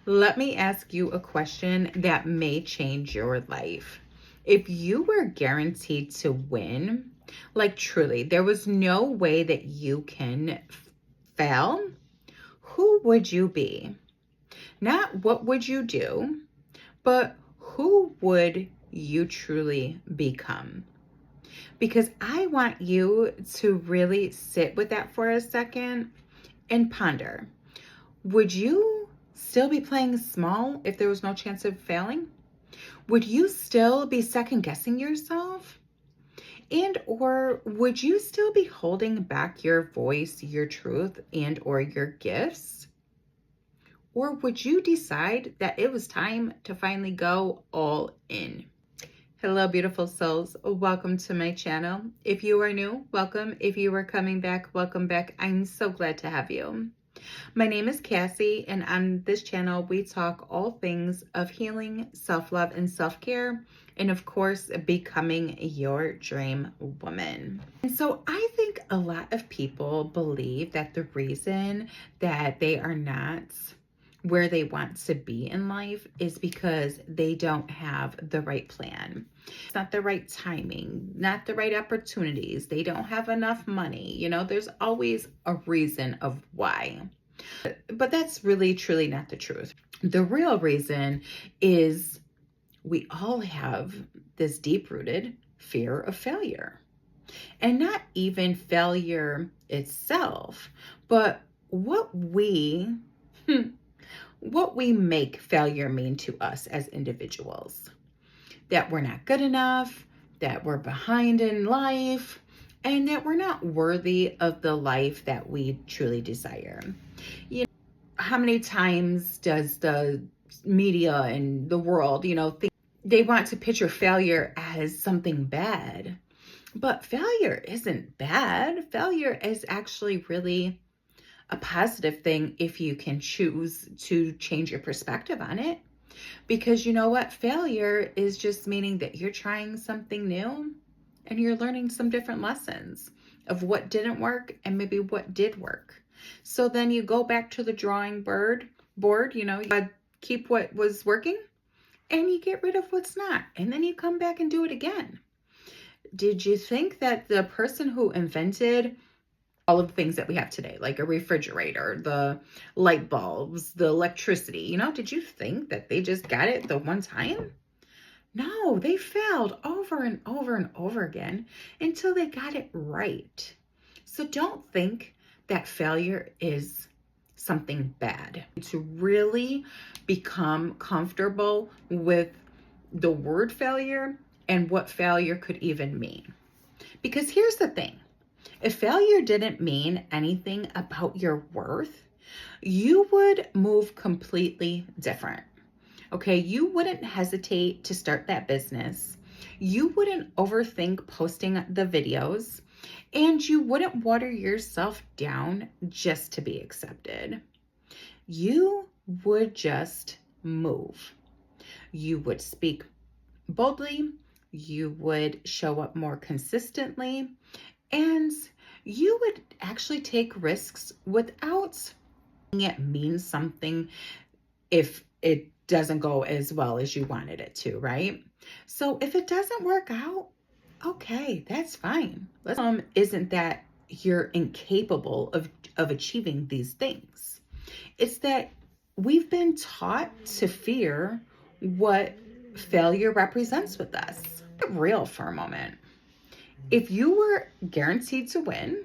Let me ask you a question that may change your life. If you were guaranteed to win, like truly, there was no way that you can fail, who would you be? Not what would you do, but who would you truly become? Because I want you to really sit with that for a second and ponder. Would you still be playing small if there was no chance of failing? Would you still be second guessing yourself? And or would you still be holding back your voice, your truth, and or your gifts? Or would you decide that it was time to finally go all in? Hello, beautiful souls. Welcome to my channel. If you are new, welcome. If you are coming back, welcome back. I'm so glad to have you. My name is Cassie, and on this channel, we talk all things of healing, self-love, and self-care, and of course, becoming your dream woman. And so I think a lot of people believe that the reason that they are not where they want to be in life is because they don't have the right plan. It's not the right timing, not the right opportunities. They don't have enough money. There's always a reason of why. But that's really, truly not the truth. The real reason is we all have this deep-rooted fear of failure. And not even failure itself, but what we make failure mean to us as individuals. That we're not good enough, that we're behind in life, and that we're not worthy of the life that we truly desire. How many times does the media and the world, think they want to picture failure as something bad? But failure isn't bad. Failure is actually really a positive thing if you can choose to change your perspective on it. Because you know what? Failure is just meaning that you're trying something new and you're learning some different lessons of what didn't work and maybe what did work. So then you go back to the drawing board, you keep what was working and you get rid of what's not. And then you come back and do it again. Did you think that the person who invented all of the things that we have today, like a refrigerator, the light bulbs, the electricity, did you think that they just got it the one time? No, they failed over and over and over again until they got it right. So don't think that failure is something bad. To really become comfortable with the word failure and what failure could even mean. Because here's the thing. If failure didn't mean anything about your worth, you would move completely different. Okay, you wouldn't hesitate to start that business. You wouldn't overthink posting the videos, and you wouldn't water yourself down just to be accepted. You would just move. You would speak boldly. You would show up more consistently, and you would actually take risks without it means something if it doesn't go as well as you wanted it to, right? So if it doesn't work out, okay, that's fine. Isn't that you're incapable of achieving these things. It's that we've been taught to fear what failure represents with us. Get real for a moment. If you were guaranteed to win,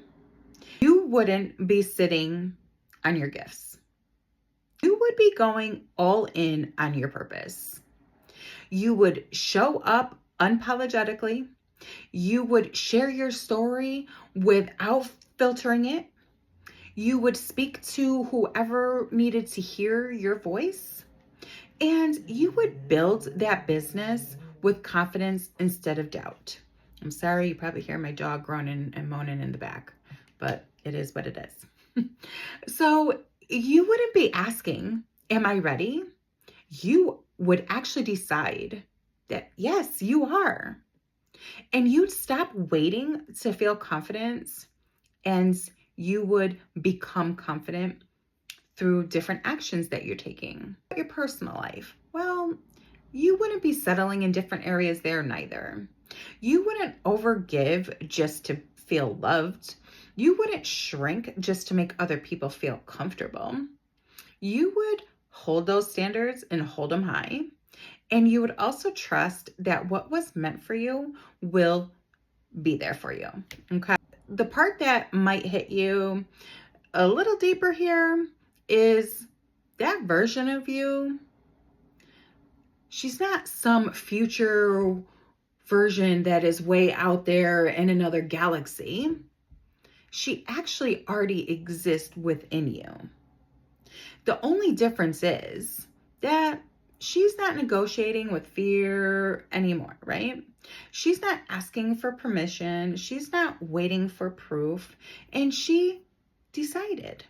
you wouldn't be sitting on your gifts. You would be going all in on your purpose. You would show up unapologetically. You would share your story without filtering it. You would speak to whoever needed to hear your voice. And you would build that business with confidence instead of doubt. I'm sorry, you probably hear my dog groaning and moaning in the back, but it is what it is. So you wouldn't be asking, am I ready? You would actually decide that, yes, you are. And you'd stop waiting to feel confidence, and you would become confident through different actions that you're taking. Your personal life, well, you wouldn't be settling in different areas there neither. You wouldn't overgive just to feel loved. You wouldn't shrink just to make other people feel comfortable. You would hold those standards and hold them high. And you would also trust that what was meant for you will be there for you. Okay. The part that might hit you a little deeper here is that version of you. She's not some future version that is way out there in another galaxy. She actually already exists within you. The only difference is that she's not negotiating with fear anymore, right? She's not asking for permission. She's not waiting for proof. And she decided.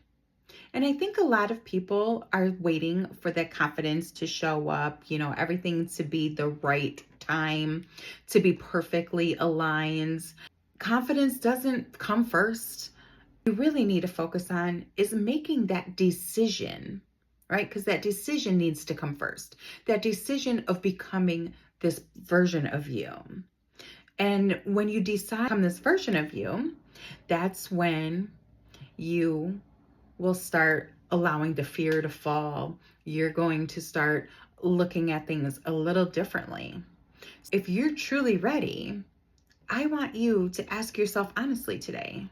And I think a lot of people are waiting for that confidence to show up, everything to be the right time, to be perfectly aligned. Confidence doesn't come first. You really need to focus on is making that decision, right? Because that decision needs to come first. That decision of becoming this version of you. And when you decide to become this version of you, that's when you will start allowing the fear to fall. You're going to start looking at things a little differently. If you're truly ready, I want you to ask yourself honestly today,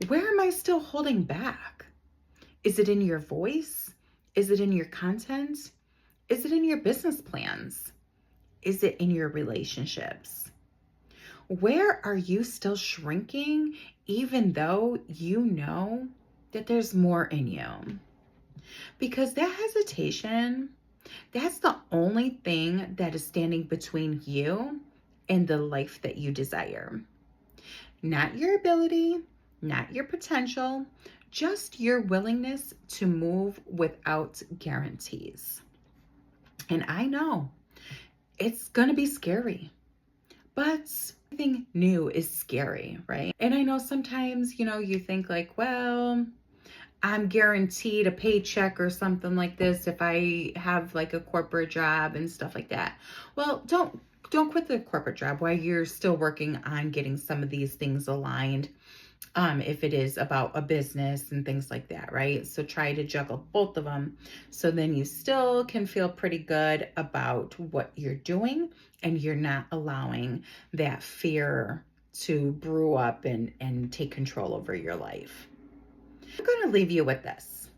where am I still holding back? Is it in your voice? Is it in your content? Is it in your business plans? Is it in your relationships? Where are you still shrinking even though you know that there's more in you? Because that hesitation, that's the only thing that is standing between you and the life that you desire. Not your ability, not your potential, just your willingness to move without guarantees. And I know it's going to be scary, but anything new is scary, right? And I know sometimes, you think like, well, I'm guaranteed a paycheck or something like this if I have like a corporate job and stuff like that. Well, don't quit the corporate job while you're still working on getting some of these things aligned. If it is about a business and things like that, right? So try to juggle both of them so then you still can feel pretty good about what you're doing and you're not allowing that fear to brew up and take control over your life. I'm going to leave you with this.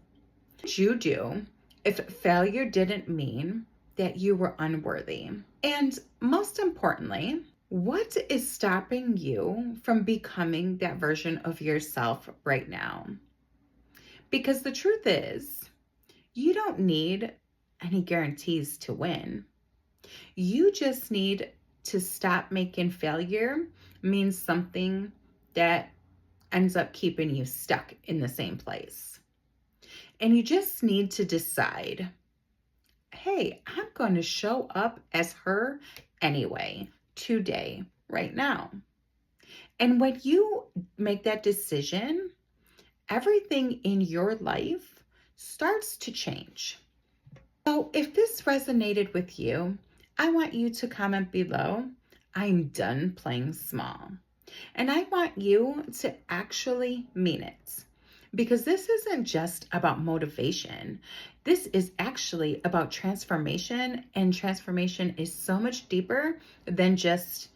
What would you do if failure didn't mean that you were unworthy? And most importantly, what is stopping you from becoming that version of yourself right now? Because the truth is, you don't need any guarantees to win. You just need to stop making failure mean something that ends up keeping you stuck in the same place. And you just need to decide, hey, I'm going to show up as her anyway, today, right now. And when you make that decision, everything in your life starts to change. So if this resonated with you, I want you to comment below, I'm done playing small. And I want you to actually mean it. Because this isn't just about motivation. This is actually about transformation. And transformation is so much deeper than just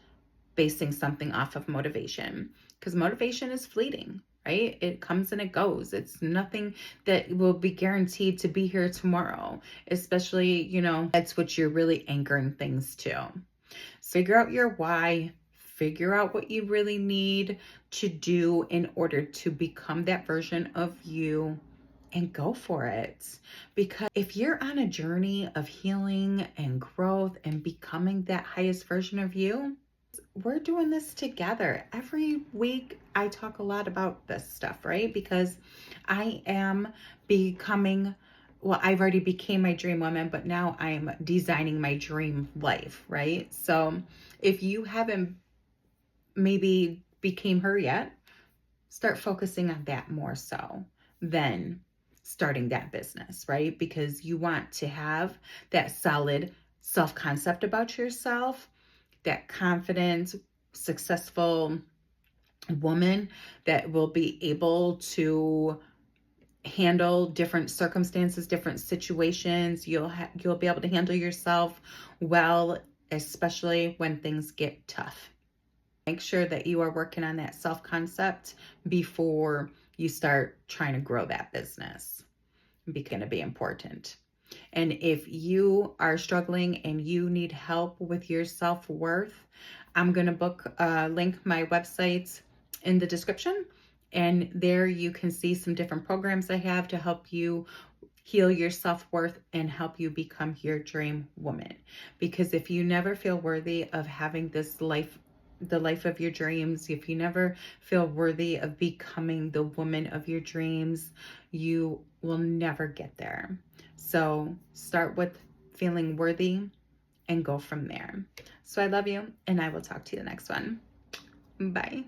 basing something off of motivation. Because motivation is fleeting, right? It comes and it goes. It's nothing that will be guaranteed to be here tomorrow. Especially, that's what you're really anchoring things to. So figure out your why. Figure out what you really need to do in order to become that version of you and go for it. Because if you're on a journey of healing and growth and becoming that highest version of you, we're doing this together. Every week I talk a lot about this stuff, right? Because I am becoming, well, I've already became my dream woman, but now I'm designing my dream life, right? So if you haven't maybe became her yet, start focusing on that more so than starting that business, right? Because you want to have that solid self-concept about yourself, that confident, successful woman that will be able to handle different circumstances, different situations. You'll be able to handle yourself well, especially when things get tough. Make sure that you are working on that self-concept before you start trying to grow that business. It's going to be important. And if you are struggling and you need help with your self-worth, I'm going to link my website in the description. And there you can see some different programs I have to help you heal your self-worth and help you become your dream woman. Because if you never feel worthy of having this life, the life of your dreams, if you never feel worthy of becoming the woman of your dreams, you will never get there. So start with feeling worthy and go from there. So I love you, and I will talk to you the next one. Bye.